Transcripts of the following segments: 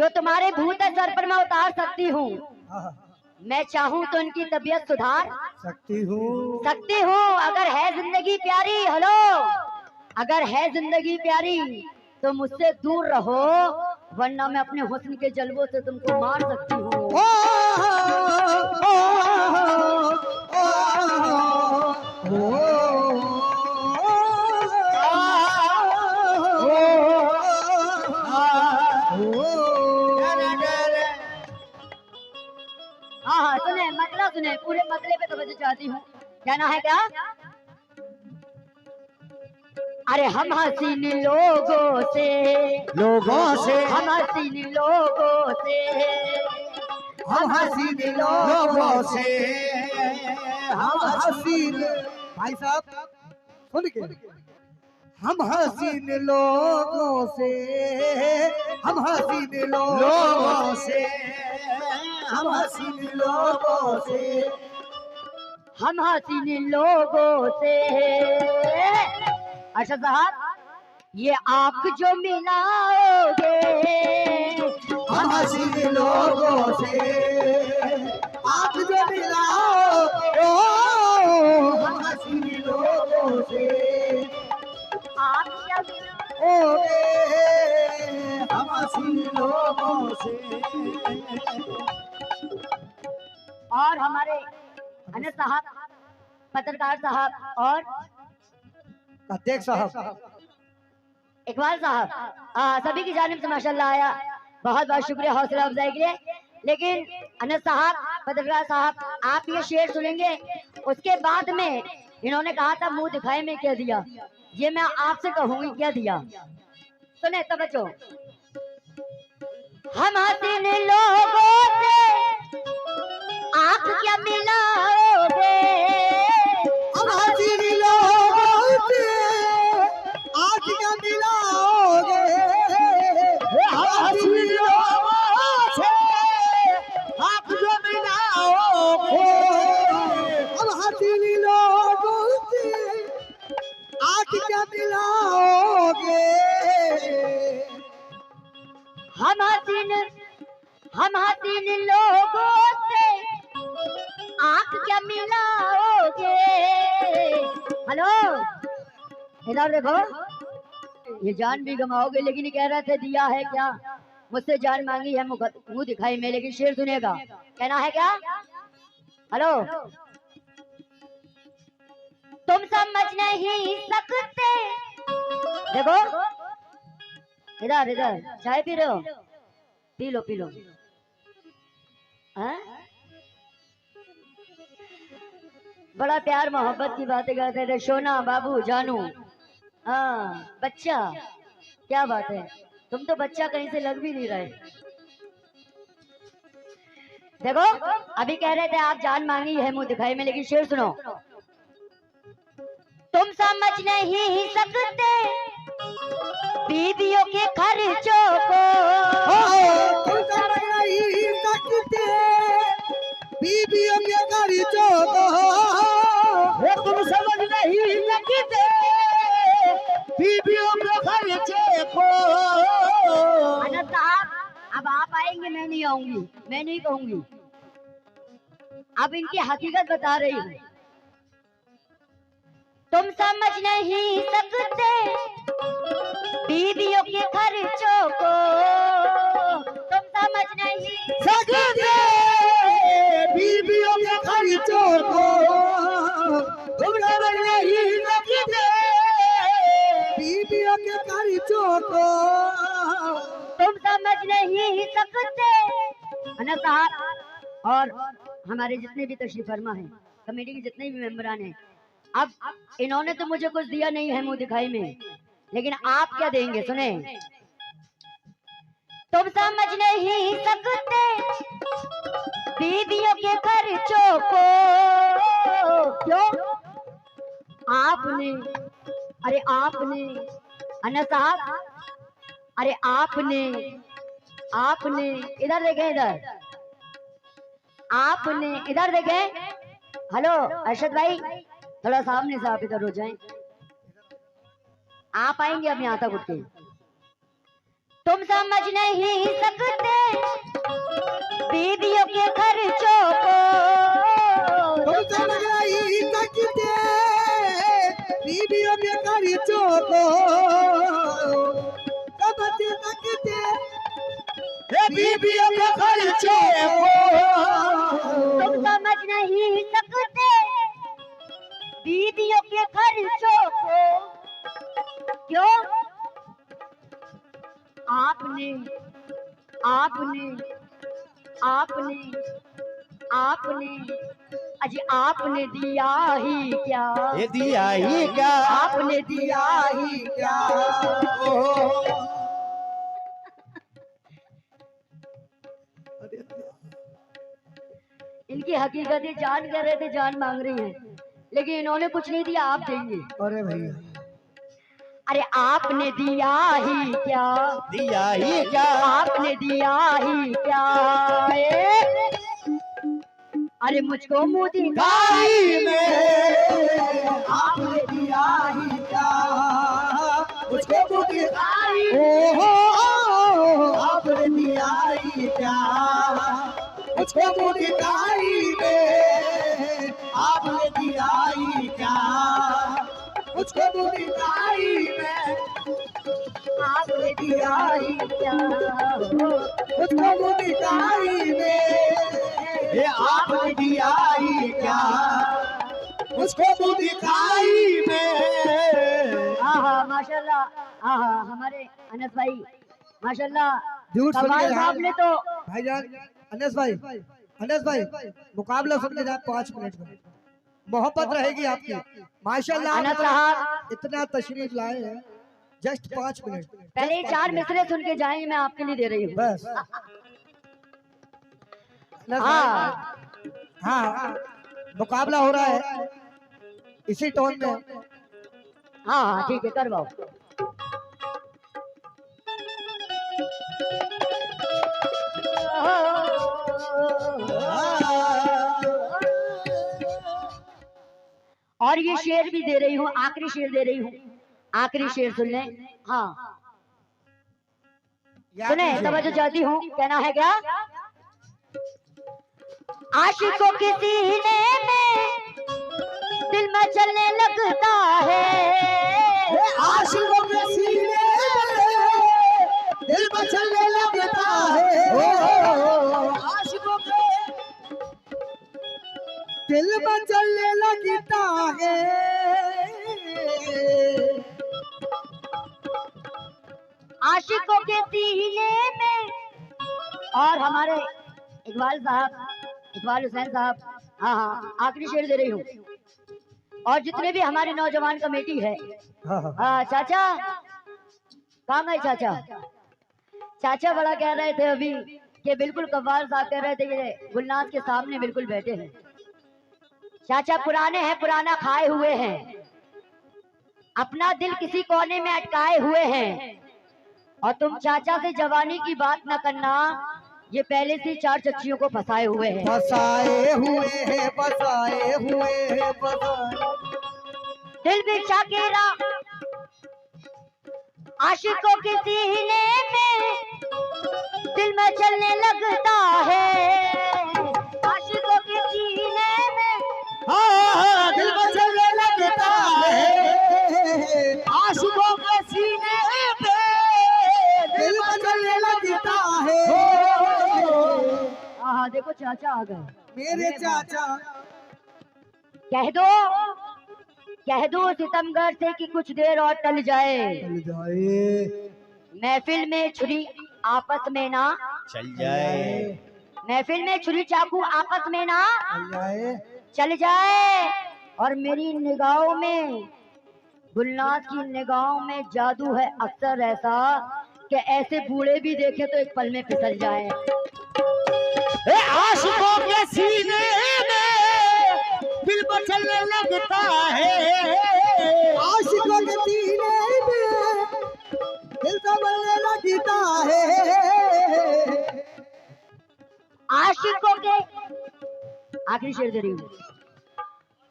तुम्हारे भूत है सर पर मैं उतार सकती हूँ। मैं चाहूँ तो इनकी तबीयत सुधार सकती हूँ। अगर है जिंदगी प्यारी, हेलो, अगर है जिंदगी प्यारी तो मुझसे दूर रहो, वरना मैं अपने हुस्न के जलवों से तुमको मार सकती हूँ। हाँ, सुने, मतलब सुने, पूरे मतले पे तवज्जो चाहती हूँ। कहना है क्या? अरे हम हसीन लोगों से हम हसीन लोगों से हम हसीन लोगों से हम हसीन, भाई साहब सुन के, हम हसीन लोगों से हम हसीन लोगों से हम हसीन लोगों से हम हसीन लोगों से। अच्छा साहब, ये आंख जो मिलाओगे हम हसीन लोगों से आप जो मिलाओ, हम हसीन लोगों से आप क्या मिलाओगे, हम हसीन लोगों से। और हमारे अनस साहब, पत्रकार साहब और अध्यक्ष साहब, इकबाल साहब, सभी की जानिब से माशाल्लाह आया। बहुत बहुत शुक्रिया हौसला अफजाई के लिए। लेकिन अनस साहब, पत्रकार साहब, आप ये शेर सुनेंगे, उसके बाद में इन्होंने कहा था मुंह दिखाए में क्या दिया, ये मैं आपसे कहूंगी क्या दिया। सुने तवज्जो। हम हसीन लोगों से आंख क्या मिलाओगे, हम हसीन लोगों से आंख क्या मिलाओगे, हम हसीन लोगों से आंख जो मिलाओगे, हम हसीन लोगों से आंख क्या मिलाओगे, हम हसीन लोगों से आंख क्या मिलाओगे। हेलो, इधर देखो, ये जान भी गमाओगे, लेकिन ये कह रहे थे दिया है क्या, मुझसे जान मांगी है मुंह दिखाई में। लेकिन शेर सुनेगा, कहना है क्या? हेलो, तुम समझ नहीं सकते, देखो इधर इधर, चाय पी रहे हो, पी लो पी लो। हाँ? बड़ा प्यार मोहब्बत की बातें करते थे, सोना बाबू जानू। हाँ बच्चा, क्या बात है, तुम तो बच्चा कहीं से लग भी नहीं रहे। देखो, अभी कह रहे थे आप जान मांगी है मुंह दिखाई में, लेकिन शेर सुनो। तुम समझ नहीं सकते बीवियों के खर्चों को, तुम समझ नहीं सकते बीवियों के खर्चों को, तुम समझ नहीं सकते बीवियों के खर्चे को। अनस साहब, अब आप आएंगे, मैं नहीं आऊंगी, मैं नहीं कहूंगी, अब इनकी हकीकत बता रही हूँ। तुम समझ नहीं सकते बीवियों के खर्चों को, तुम समझ नहीं सकते बीवियों के खर्चों को, तुम समझ नहीं सकते बीवियों के खर्चों को, तुम समझ नहीं सकते। अनस साहब और हमारे जितने भी तशरीफ फरमा हैं, कमेटी के जितने भी मेंबरान हैं, अब इन्होंने तो मुझे कुछ दिया नहीं है मुंह दिखाई में, लेकिन आप क्या देंगे, सुने। तुम समझ नहीं सकते बीवियों के खर्चों को, क्यों? आपने, अरे आपने, अनस साहब, अरे आपने इधर देखें, इधर आपने इधर देखें। हेलो अरशद भाई, थोड़ा सामने से आप इधर हो जाएं, आप आएंगे अब यहाँ तक उठ के। तुम समझ नहीं सकते हे बीबियों के खर्चे तुम समझ नहीं सकते बीबियों के खर्चों को। क्यों? आपने आपने आपने आपने अजी आपने दिया ही क्या? ये दिया ही क्या? आपने दिया ही क्या? इनकी हकीकतें जान कर रहे थे, जान मांग रही हैं, लेकिन इन्होंने कुछ नहीं दिया, आप देंगे। अरे भैया अरे आपने दिया ही क्या? दिया ही क्या? आपने दिया ही क्या? अरे मुझको मुँह दिखाई में आपने दिया ही क्या? मुझको मुँह दिखाई आपने दिया ही क्या? मुझको मुँह दिखाई में आपने दिया ही क्या? मुझको मुँह दिखाई में आपने दिया ही क्या? मुझको मुँह दिखाई में ये आपने दिया ही क्या? मुझको मुँह दिखाई में। हाँ माशाल्लाह, हाँ हमारे अनस भाई माशाल्लाह। झूठ सुन कमाल के साहब ने तो भाईजान अनस भाई मुकाबला सुनने जाए 5 मिनट में मोहब्बत रहेगी आपकी माशाल्लाह। अनस साहब इतना तशरीफ लाए हैं जस्ट 5 मिनट पहले 4 मिसरे सुन के जाएंगे, मैं आपके लिए दे रही हूँ बस। हाँ हाँ मुकाबला हो रहा है इसी टोन में। हाँ ठीक है, करवाओ। और ये शेर भी दे रही हूँ, आखिरी शेर दे रही हूँ, आखिरी शेर सुन लें। हाँ सुने, तवज्जो चाहती हूँ, कहना है क्या? आशिकों के सीने में दिल में चलने लगता है। आशिकों के सीने दिल में चलने लगता है। आशिकों के दिल में चलने लगता है। आशिकों के सीने में। और हमारे इकबाल साहब, इकबाल हुसैन साहब, हाँ हाँ आखिरी शेर दे रही हूँ। और जितने भी हमारी नौजवान कमेटी है, हाँ चाचा कहाँ गए चाचा? चाचा बड़ा कह रहे थे अभी कि बिल्कुल कव्वाल साहब कह रहे थे कि गुलनाज के सामने बिल्कुल बैठे हैं। चाचा पुराने हैं, पुराना खाए हुए हैं, अपना दिल किसी कोने में अटकाए हुए हैं। और तुम चाचा से जवानी की बात न करना, ये पहले से 4 चच्चियों को फंसाए हुए हैं। फंसाए हुए हैं, फंसाए हुए हैं, फंसाए। दिल बिछा के आशिकों के सीने में दिल में चलने लगता है। आशिकों के सीने में हाँ दिल में चलने लगता है। आशिकों के सीने पे दिल में चलने लगता है। हाँ देखो चाचा आ गए मेरे चाचा। कह दो सितमगर से कि कुछ देर और टल जाए। महफिल में छुरी आपस में ना चल जाए। महफिल में छुरी चाकू आपस में ना चल जाए। चल जाए। और मेरी निगाहों में, गुलनाज की निगाहों में जादू है अक्सर ऐसा कि ऐसे बूढ़े भी देखे तो एक पल में फिसल जाए। आशिकों के सीने में दिल में चलने लगता है। आशिकों के सीने में दिल का चलने लगता है। आशिकों के, आखिरी शेर दे रही हूँ।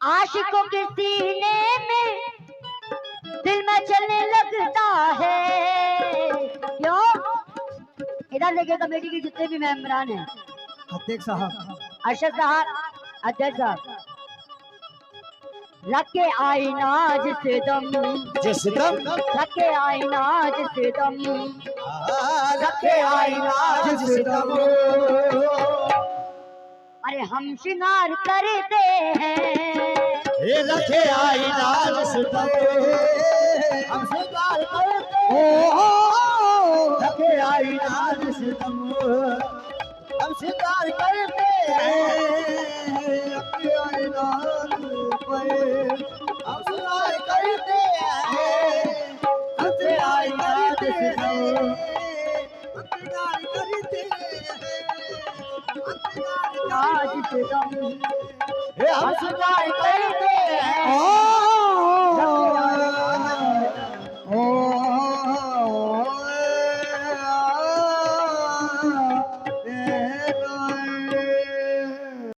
आशिकों के सीने में दिल में चलने लगता है। क्यों? इधर देखिए कमेटी के जितने भी मेंबरान हैं, अध्यक्ष साहब, अरशद साहब, अध्यक्ष साहब, रखे आईना जिस दम, जिस दम रखे आईना जिस दम, रखे आईना सितम। अरे हम श्रृंगार करते हैं, ये रखे आईना सितम, हम श्रृंगार करते हैं, रखे आईना सितम, हम श्रृंगार करते हैं, रखे आईना पर, हम श्रृंगार करते हैं, रखे आईना सितम, हम श्रृंगार करते हैं, आज सितम हम श्रृंगार करते हैं।